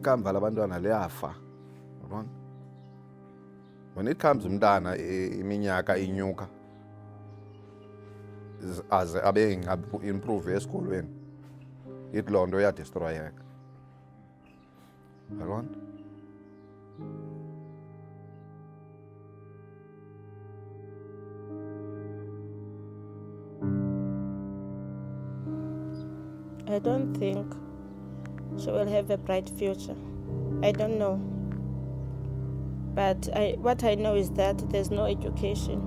ikamva labantwana liyafa. Yabona? When it comes umntana iminyaka inyuka aze abe improve esikolweni, ithi loo nto iyadestroyeka. Yabona? I don't think she will have a bright future. I don't know. But what I know is that there's no education.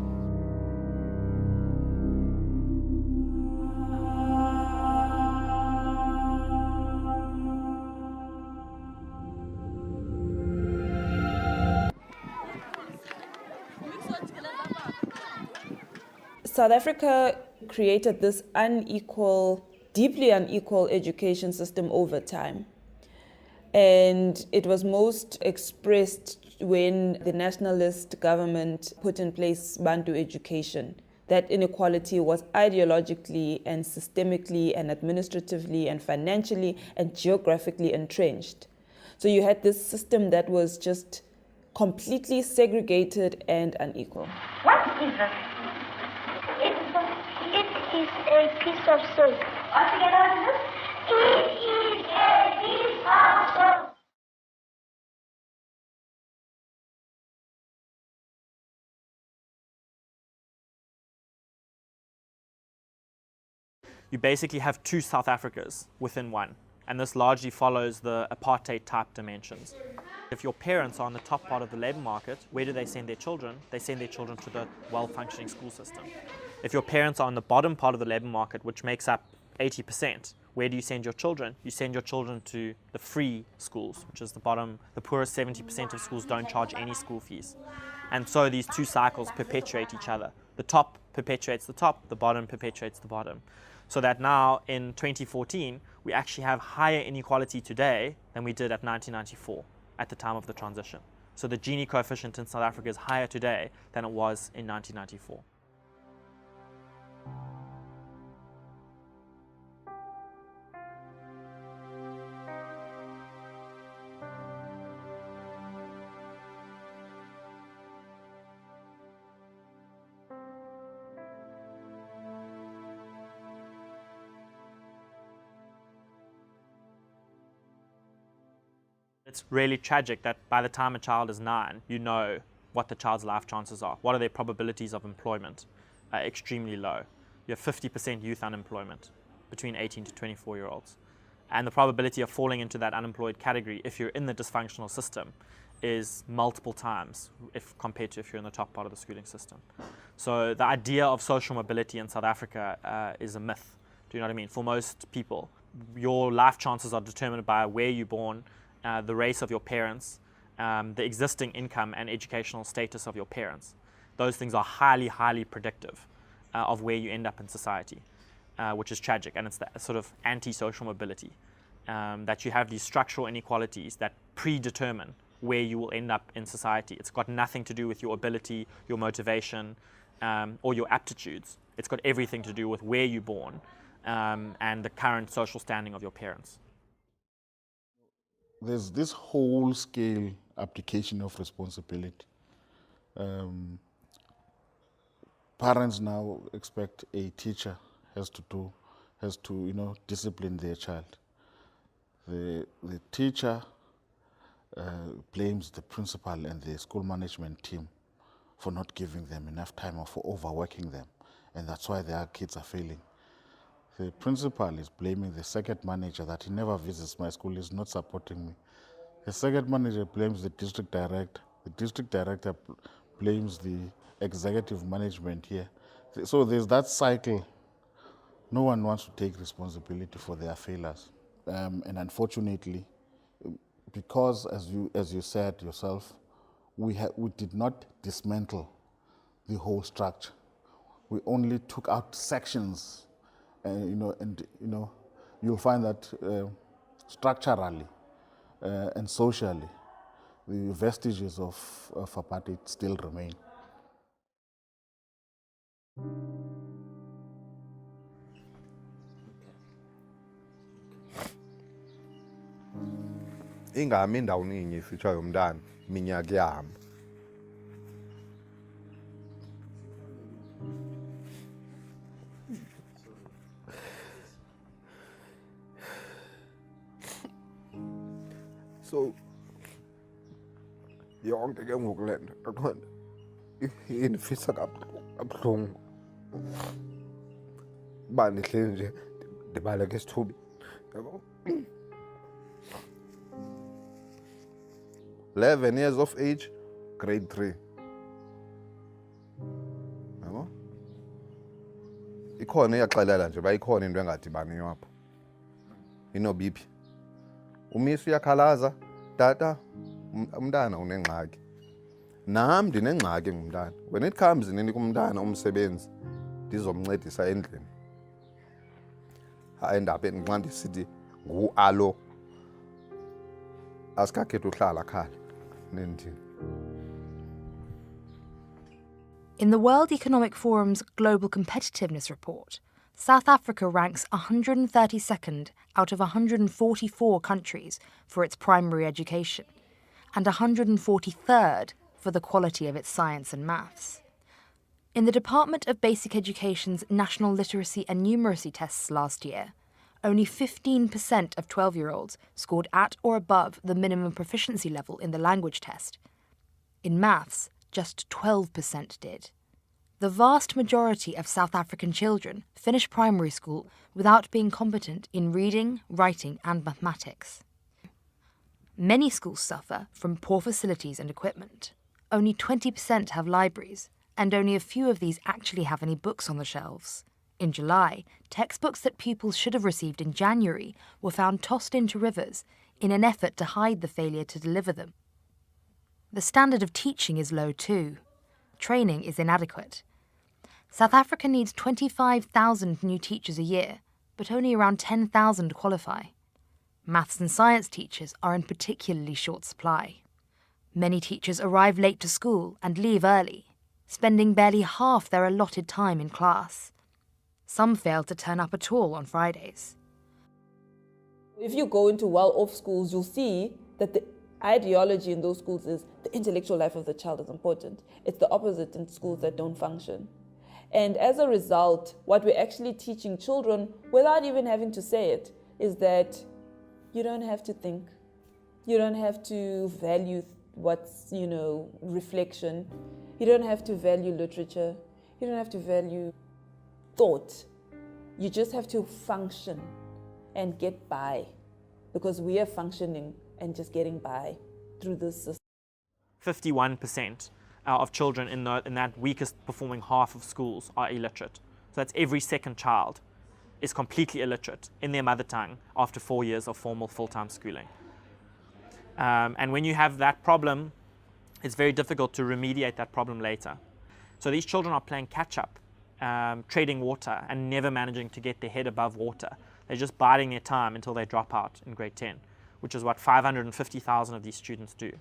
South Africa created this deeply unequal education system over time. And it was most expressed when the nationalist government put in place Bantu education. That inequality was ideologically and systemically and administratively and financially and geographically entrenched. So you had this system that was just completely segregated and unequal. What is this? It is a piece of soil. Altogether, what is this? It is a piece of soil. You basically have two South Africas within one, and this largely follows the apartheid type dimensions. If your parents are on the top part of the labor market, where do they send their children? They send their children to the well-functioning school system. If your parents are on the bottom part of the labor market, which makes up 80%, where do you send your children? You send your children to the free schools, which is the bottom. The poorest 70% of schools don't charge any school fees. And so these two cycles perpetuate each other. The top perpetuates the top, the bottom perpetuates the bottom. So that now in 2014, we actually have higher inequality today than we did at 1994 at the time of the transition. So the Gini coefficient in South Africa is higher today than it was in 1994. It's really tragic that by the time a child is 9, you know what the child's life chances are. What are their probabilities of employment? Extremely low. You have 50% youth unemployment between 18 to 24-year-olds. And the probability of falling into that unemployed category if you're in the dysfunctional system is multiple times if compared to if you're in the top part of the schooling system. So the idea of social mobility in South Africa is a myth. Do you know what I mean? For most people, your life chances are determined by where you're born, the race of your parents, the existing income and educational status of your parents. Those things are highly, highly predictive of where you end up in society, which is tragic. And it's the sort of anti-social mobility, that you have these structural inequalities that predetermine where you will end up in society. It's got nothing to do with your ability, your motivation, or your aptitudes. It's got everything to do with where you're born and the current social standing of your parents. There's this whole scale application of responsibility. Parents now expect a teacher has to discipline their child. The teacher blames the principal and the school management team for not giving them enough time or for overworking them, and that's why their kids are failing. The principal is blaming the circuit manager that he never visits my school, is not supporting me. The circuit manager blames the district director. The district director blames the executive management here. So there's that cycle. No one wants to take responsibility for their failures. And unfortunately, because as you said yourself, we did not dismantle the whole structure. We only took out sections. You'll find that structurally and socially, the vestiges of apartheid still remain. ingami endaweni inye ifuture yomntana iminyaka iyahamba. So yonke ke ngoku le nto akhona indifisa kabuhlungu uba ndihleli nje ndibaleka isithubeni, yabo. 11 years of age, grade 3. Yabo? Ikhona iyaxelela nje uba ikhona into engadibaniyo apho. Inobiphi. Umisi uyakhalaza, tata, umntana unengxaki. Nam ndinengxaki ngumntana. When it comes ndinika umntana umsebenzi, ndizomncedisa endlini. Endabeni nxa ndisithi ngu-alo, asikakhethi uhlala khaya nendini. In the World Economic Forum's Global Competitiveness Report, South Africa ranks 132nd out of 144 countries for its primary education, and 143rd for the quality of its science and maths. In the Department of Basic Education's National Literacy and Numeracy tests last year, only 15% of 12-year-olds scored at or above the minimum proficiency level in the language test. In maths, just 12% did. The vast majority of South African children finish primary school without being competent in reading, writing, and mathematics. Many schools suffer from poor facilities and equipment. Only 20% have libraries, and only a few of these actually have any books on the shelves. In July, textbooks that pupils should have received in January were found tossed into rivers in an effort to hide the failure to deliver them. The standard of teaching is low too. Training is inadequate. South Africa needs 25,000 new teachers a year, but only around 10,000 qualify. Maths and science teachers are in particularly short supply. Many teachers arrive late to school and leave early, spending barely half their allotted time in class. Some fail to turn up at all on Fridays. If you go into well-off schools, you'll see that the ideology in those schools is the intellectual life of the child is important. It's the opposite in schools that don't function. And as a result, what we're actually teaching children, without even having to say it, is that you don't have to think. You don't have to value what's, reflection. You don't have to value literature. You don't have to value thought. You just have to function and get by, because we are functioning and just getting by through this system. 51% of children in that weakest performing half of schools are illiterate. So that's every second child is completely illiterate in their mother tongue after 4 years of formal full-time schooling. And when you have that problem, it's very difficult to remediate that problem later. So these children are playing catch-up, trading water and never managing to get their head above water. They're just biding their time until they drop out in grade 10, which is what 550,000 of these students do.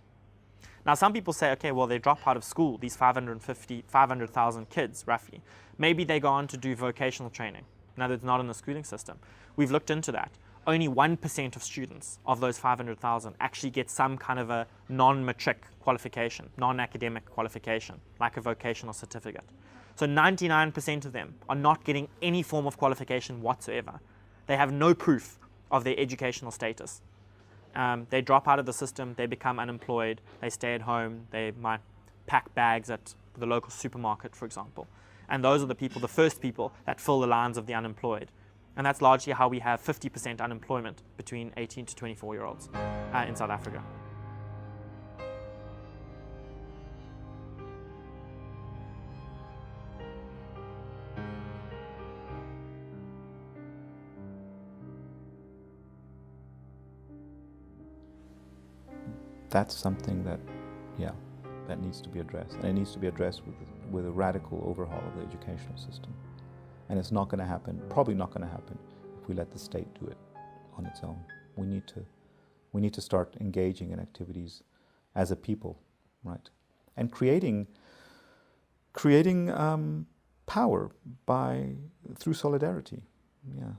Now, some people say, okay, well, they drop out of school, these 500,000 kids, roughly. Maybe they go on to do vocational training. In other words, not in the schooling system. We've looked into that. Only 1% of students of those 500,000 actually get some kind of a non-matric qualification, non-academic qualification, like a vocational certificate. So 99% of them are not getting any form of qualification whatsoever. They have no proof of their educational status. They drop out of the system, they become unemployed, they stay at home, they might pack bags at the local supermarket, for example. And those are the people, the first people that fill the lines of the unemployed. And that's largely how we have 50% unemployment between 18 to 24-year-olds in South Africa. That's something that needs to be addressed. And it needs to be addressed with a radical overhaul of the educational system. And it's not going to happen, probably not going to happen, if we let the state do it on its own. We need to start engaging in activities as a people, right? And creating power through solidarity. Yeah.